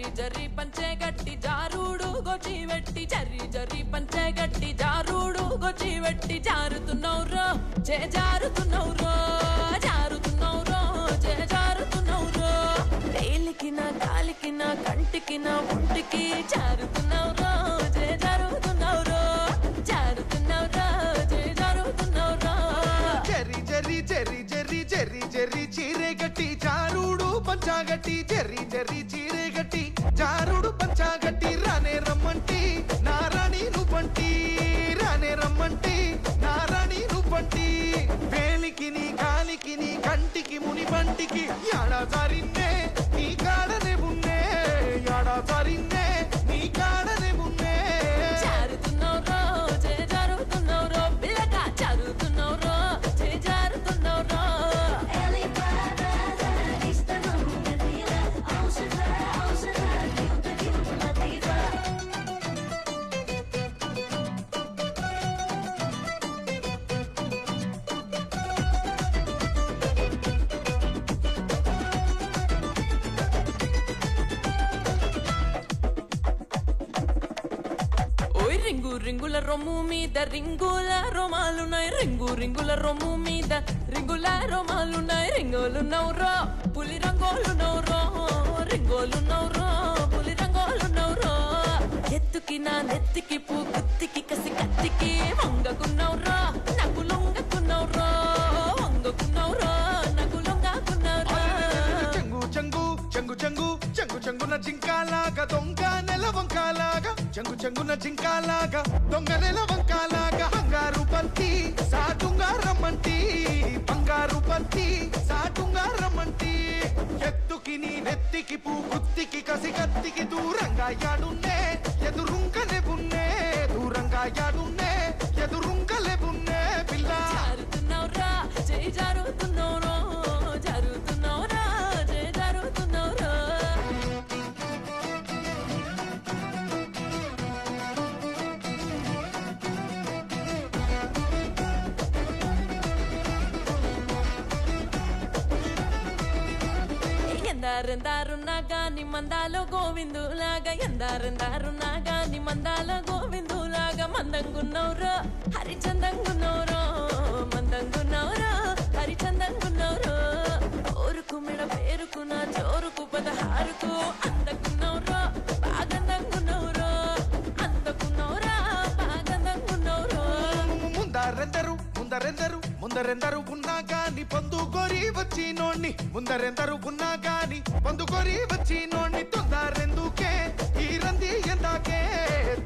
జర్రి జర్రి పంచే గట్టి జారుడు గొచ్చి వెట్టి జర్రి జర్రి పంచే గట్టి జారుడు గొచ్చి వెట్టి జారుతున్నౌరో చే జారుతున్నౌరో జారుతున్నౌరో చే జారుతున్నౌరో వేలికి నా కాలికి నా కంటికి నా ఒంటికి జారుతున్నౌరో చే జారుతున్నౌరో జారుతున్నౌరో చే జారుతున్నౌరో జర్రి జర్రి జర్రి జర్రి జర్రి జర్రి చీరే గట్టి జారుడు పంచాగట్టి జర్రి జర్రి చీరే గట్టి జారుడు పంచాగట్టి రానే రమ్మంటి నారాణి నువ్వంటి రానే రమ్మంటి నారాణి నువ్వంటి వేలికి నీ కాలికి నీ కంటికి ముని పంటికి యాడా జారిన్నే నీ కాడనే ఉన్నే యాడా జారిన్నే నీ కాడనే ఉన్నే జారుతున్నౌరో చే జారుతున్నౌరో పిల్లగా జారుతున్నౌరో చే జారుతున్నౌరో రింగు రింగుల రొమ్ము మీద రింగుల రోమాలున్నాయి రింగు రింగుల రొమ్ము మీద రింగుల రోమాలున్నాయి రింగోలున్నౌరో పులి రంగోలున్నౌరో రింగోలున్నౌరో పులి రంగోలున్నౌరో ఎత్తుకి నా నెత్తికి పూ గుత్తికి కసి కత్తికి వంగకున్నౌరో నాకు లొంగకున్నౌరో వంగకున్నౌరో నాకు లొంగకున్నౌరో చెంగు చెంగు చెంగు చెంగు చెంగు చెంగున జింకాలాగా దొంగ నెల వంకాలాగా చెంగు చెంగున జింకాలాగా దొంగ నెల వంకాలాగా బంగారు బంతి సాటుంగా రమ్మంటి బంగారు బంతి సాటుంగా రమ్మంటి ఎత్తుకి నీ నెత్తికి పూ గుత్తికి కసి కత్తికి దూరంగా యాడున్నే ఎదురుంకలే బున్నే దూరంగా యాడున్నే ఎదురుంకలే బున్నే పిల్ల జారుతున్నౌరా జై జారుతున్నౌరో జారుతున్నౌరా జై జారుతున్నౌరో ఎందారెందారున్నా గాని మందాలో గోవిందులాగా ఎందారెందారున్నా గాని మందాల గోవిందులాగా మందంగున్నౌరో హరిచందంగున్నౌరో మందంగున్నౌరో హరిచందంగున్నౌరో ఓరుకు మెడ పేరుకు నా జోరుకు పదహారుకు అందకున్నౌరో బాగందంగున్నౌరో అందకున్నౌరా బాగందంగున్నౌరో ముందరెందరు ముందరెందరు ముందరెందరు ఉన్నా గాని పొందుకొని వచ్చినోణ్ణి ముందరెందరు ఉన్నా గాని పొందుకొని వచ్చినోణ్ణి తొందరెందుకే ఈ రంది ఎందాకే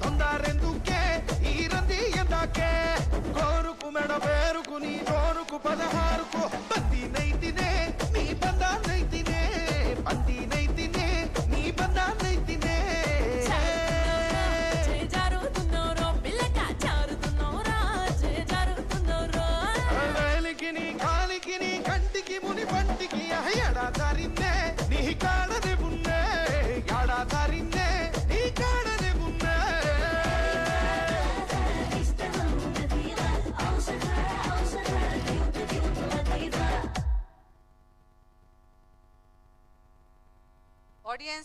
తొందరెందుకే ఈ రంది ఎందాకే కోరుకు మెడ పేరుకు నీ జోరుకు పదహారుకు బంది నైతినే నీ బందా నైతినే బంది నైతినే నీ బందా నైతినే జారుతున్నౌరో పిల్లగా జారుతున్నౌరా జై జారుతున్నౌరో వేలికి నీ కాలికి నీ కంటికి ముని పంటికి ఎడా దారిన్నే నీ కాడనే ఉన్నే ఎడా దారిన్నే నీ కాడనే ఉన్నే Audience